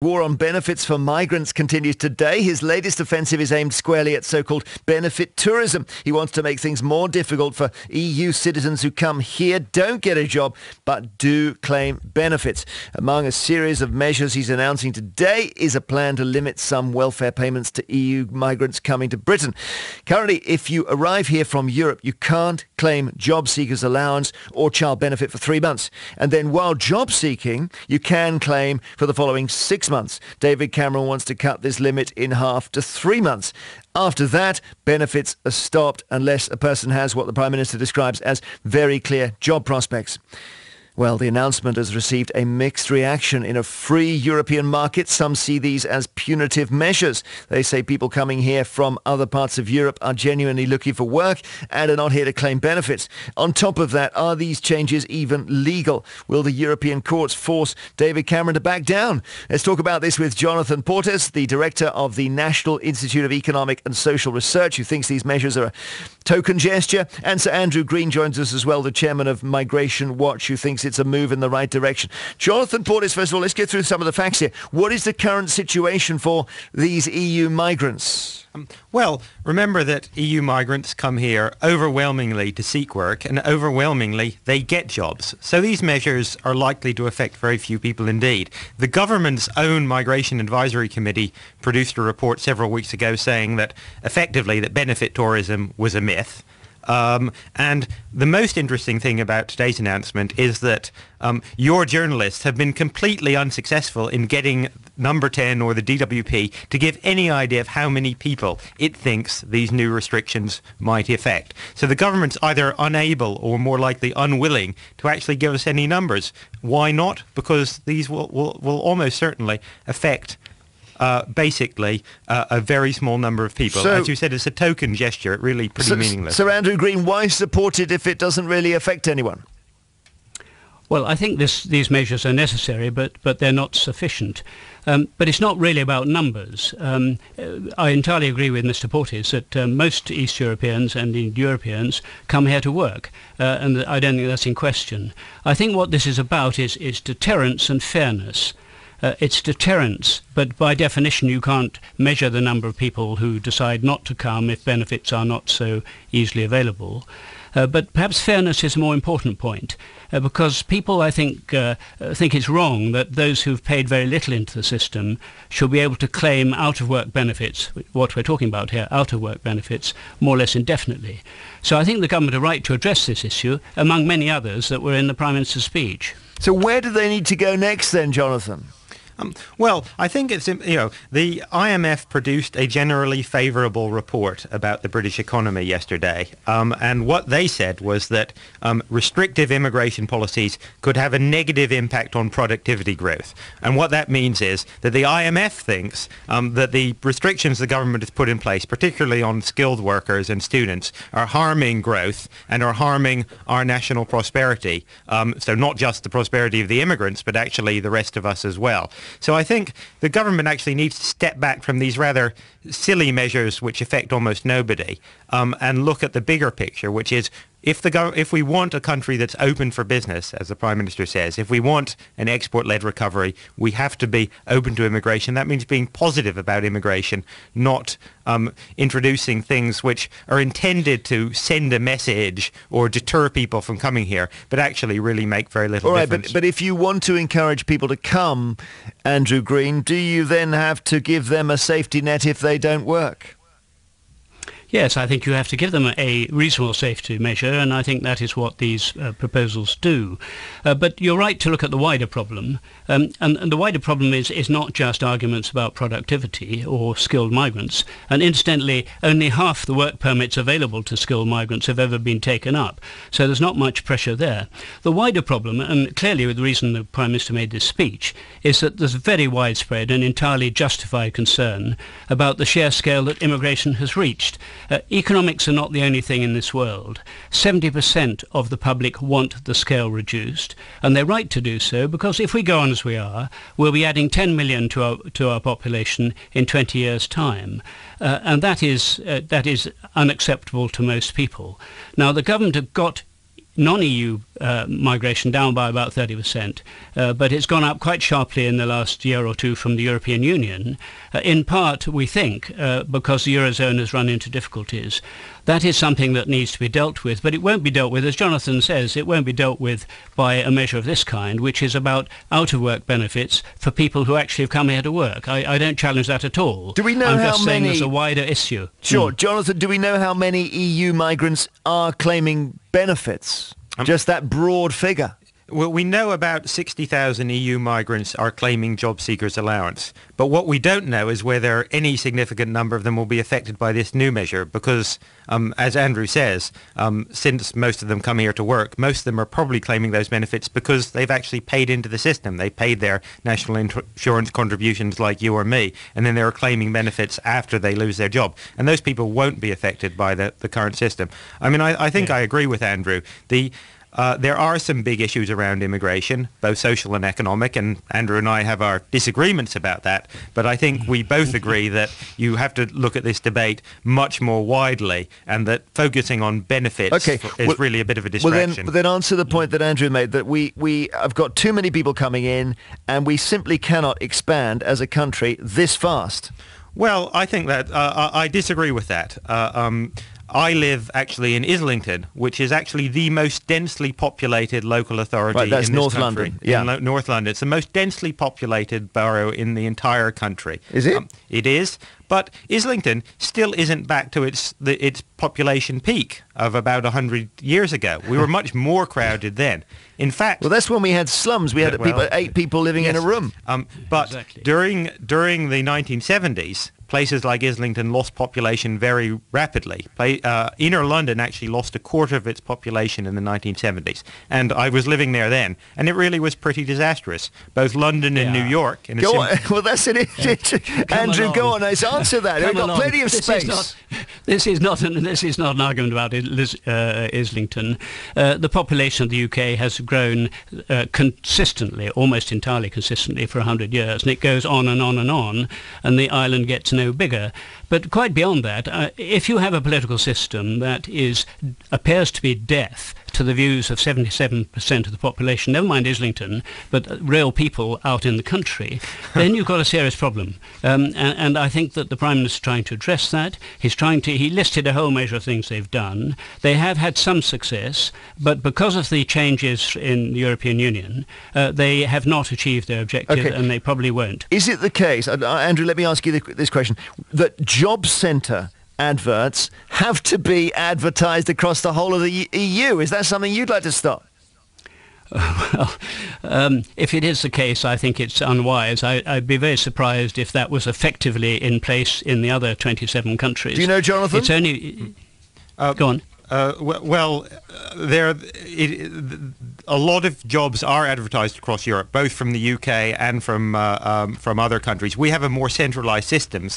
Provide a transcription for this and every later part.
War on benefits for migrants continues today. His latest offensive is aimed squarely at so-called benefit tourism. He wants to make things more difficult for EU citizens who come here, don't get a job, but do claim benefits. Among a series of measures he's announcing today is a plan to limit some welfare payments to EU migrants coming to Britain. Currently, if you arrive here from Europe, you can't claim job seekers allowance or child benefit for 3 months. And then while job seeking, you can claim for the following 6 months. David Cameron wants to cut this limit in half to 3 months. After that, benefits are stopped unless a person has what the Prime Minister describes as very clear job prospects. Well, the announcement has received a mixed reaction. In a free European market, some see these as punitive measures. They say people coming here from other parts of Europe are genuinely looking for work and are not here to claim benefits. On top of that, are these changes even legal? Will the European courts force David Cameron to back down? Let's talk about this with Jonathan Portes, the director of the National Institute of Economic and Social Research, who thinks these measures are a token gesture. And Sir Andrew Green joins us as well, the chairman of Migration Watch, who thinks it's a move in the right direction. Jonathan Portes, first of all, let's get through some of the facts here. What is the current situation for these EU migrants? Well, remember that EU migrants come here overwhelmingly to seek work, and overwhelmingly they get jobs. So these measures are likely to affect very few people indeed. The government's own Migration Advisory Committee produced a report several weeks ago saying that effectively that benefit tourism was a myth. And the most interesting thing about today's announcement is that your journalists have been completely unsuccessful in getting Number 10 or the DWP to give any idea of how many people it thinks these new restrictions might affect. So the government's either unable or more likely unwilling to actually give us any numbers. Why not? Because these will almost certainly affect basically a very small number of people. So, as you said, it's a token gesture, really pretty meaningless. So Andrew Green, why support it if it doesn't really affect anyone? Well, I think these measures are necessary, but they're not sufficient. But it's not really about numbers. I entirely agree with Mr. Portes that most East Europeans and indeed Europeans come here to work, and I don't think that's in question. I think what this is about is deterrence and fairness. It's deterrence, but by definition you can't measure the number of people who decide not to come if benefits are not so easily available. But perhaps fairness is a more important point, because people, I think it's wrong that those who've paid very little into the system should be able to claim out-of-work benefits, what we're talking about here, out-of-work benefits, more or less indefinitely. So I think the government are right to address this issue, among many others that were in the Prime Minister's speech. So where do they need to go next then, Jonathan? Well, I think it's, the IMF produced a generally favourable report about the British economy yesterday. And what they said was that restrictive immigration policies could have a negative impact on productivity growth. And what that means is that the IMF thinks that the restrictions the government has put in place, particularly on skilled workers and students, are harming growth and are harming our national prosperity. So not just the prosperity of the immigrants, but actually the rest of us as well. So I think the government actually needs to step back from these rather silly measures which affect almost nobody and look at the bigger picture, which is if we want a country that's open for business, as the Prime Minister says, if we want an export-led recovery, we have to be open to immigration. That means being positive about immigration, not introducing things which are intended to send a message or deter people from coming here, but actually really make very little difference. But if you want to encourage people to come, Andrew Green, do you then have to give them a safety net if they don't work? Yes, I think you have to give them a reasonable safety measure, and I think that is what these proposals do. But you're right to look at the wider problem, and the wider problem is not just arguments about productivity or skilled migrants, and incidentally, only half the work permits available to skilled migrants have ever been taken up, so there's not much pressure there. The wider problem, and clearly the reason the Prime Minister made this speech, is that there's very widespread and entirely justified concern about the sheer scale that immigration has reached. Economics are not the only thing in this world. 70% of the public want the scale reduced, and they're right to do so, because if we go on as we are, we'll be adding 10 million to our population in 20 years' time. And that is unacceptable to most people. Now, the government have got non-EU migration down by about 30%, but it's gone up quite sharply in the last year or two from the European Union, in part, we think, because the Eurozone has run into difficulties. That is something that needs to be dealt with, but it won't be dealt with, as Jonathan says, it won't be dealt with by a measure of this kind, which is about out-of-work benefits for people who actually have come here to work. I don't challenge that at all. Do we know I'm how just saying many... there's a wider issue. Sure. Jonathan, do we know how many EU migrants are claiming benefits? Just that broad figure. Well, we know about 60,000 EU migrants are claiming job seekers allowance. But what we don't know is whether any significant number of them will be affected by this new measure because, as Andrew says, since most of them come here to work, most of them are probably claiming those benefits because they've actually paid into the system. They paid their national insurance contributions like you or me, and then they're claiming benefits after they lose their job. And those people won't be affected by the current system. I mean, I think I agree with Andrew. There are some big issues around immigration, both social and economic, and Andrew and I have our disagreements about that. But I think we both agree that you have to look at this debate much more widely and that focusing on benefits is really a bit of a distraction. Well, then answer the point that Andrew made, that we have got too many people coming in and we simply cannot expand as a country this fast. Well, I think that I disagree with that. I live actually in Islington, which is actually the most densely populated local authority in this North country. London. Yeah. In North London. It's the most densely populated borough in the entire country. Is it? It is. But Islington still isn't back to its population peak of about 100 years ago. We were much more crowded then. In fact... Well, that's when we had slums. We had 8 people living in a room. But exactly. during the 1970s, places like Islington lost population very rapidly. Inner London actually lost a quarter of its population in the 1970s. And I was living there then. And it really was pretty disastrous. Both London and New York... Go on. Well, that's it. Andrew, go on. Answer that. We've got plenty of space. This is not an argument about Islington. The population of the UK has grown consistently, almost entirely consistently for 100 years. And it goes on and on and on. And the island gets no bigger. But quite beyond that, if you have a political system that appears to be deaf to the views of 77% of the population, never mind Islington, but real people out in the country, then you've got a serious problem. And I think that the Prime Minister is trying to address that. He listed a whole measure of things they've done. They have had some success, but because of the changes in the European Union, they have not achieved their objective, and they probably won't. Is it the case, Andrew, let me ask you this question, that job centre adverts have to be advertised across the whole of the EU? Is that something you'd like to stop? Well, if it is the case, I think it's unwise. I'd be very surprised if that was effectively in place in the other 27 countries. Do you know, Jonathan? It's only... Go on. A lot of jobs are advertised across Europe, both from the UK and from other countries. We have a more centralised system,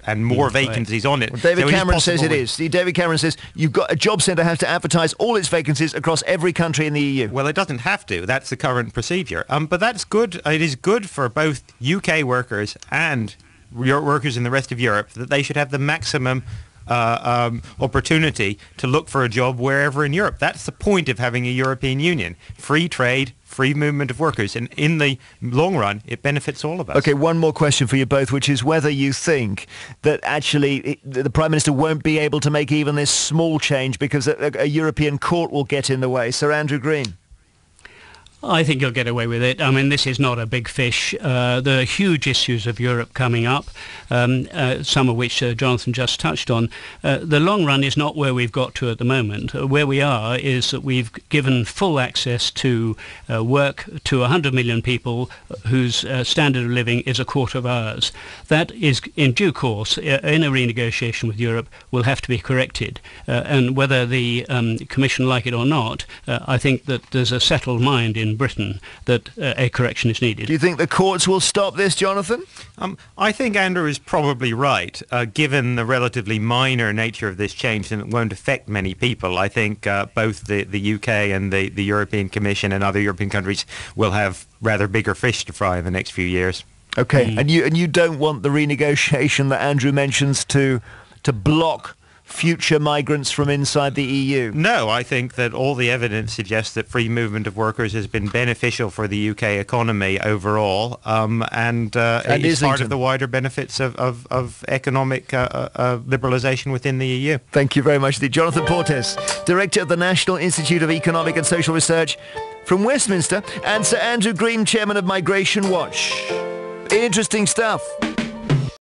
and more vacancies on it. Well, David Cameron says it is. See, David Cameron says you've got a job centre has to advertise all its vacancies across every country in the EU. Well, it doesn't have to. That's the current procedure. But that's good. It is good for both UK workers and workers in the rest of Europe that they should have the maximum opportunity to look for a job wherever in Europe. That's the point of having a European Union. Free trade, free movement of workers. And in the long run, it benefits all of us. Okay, one more question for you both, which is whether you think that actually the Prime Minister won't be able to make even this small change because a European court will get in the way. Sir Andrew Green. I think you'll get away with it. I mean, this is not a big fish. There are huge issues of Europe coming up, some of which Jonathan just touched on. The long run is not where we've got to at the moment. Where we are is that we've given full access to work to 100 million people whose standard of living is a quarter of ours. That is, in due course, in a renegotiation with Europe, will have to be corrected. And whether the Commission like it or not, I think that there's a settled mind in Britain that a correction is needed. Do you think the courts will stop this, Jonathan? I think Andrew is probably right, given the relatively minor nature of this change, and it won't affect many people. I think both the UK and the European Commission and other European countries will have rather bigger fish to fry in the next few years. Okay, and you don't want the renegotiation that Andrew mentions to block future migrants from inside the EU? No, I think that all the evidence suggests that free movement of workers has been beneficial for the UK economy overall, and is part of the wider benefits of economic liberalisation within the EU. Thank you very much indeed. Jonathan Portes, Director of the National Institute of Economic and Social Research from Westminster, and Sir Andrew Green, Chairman of Migration Watch. Interesting stuff.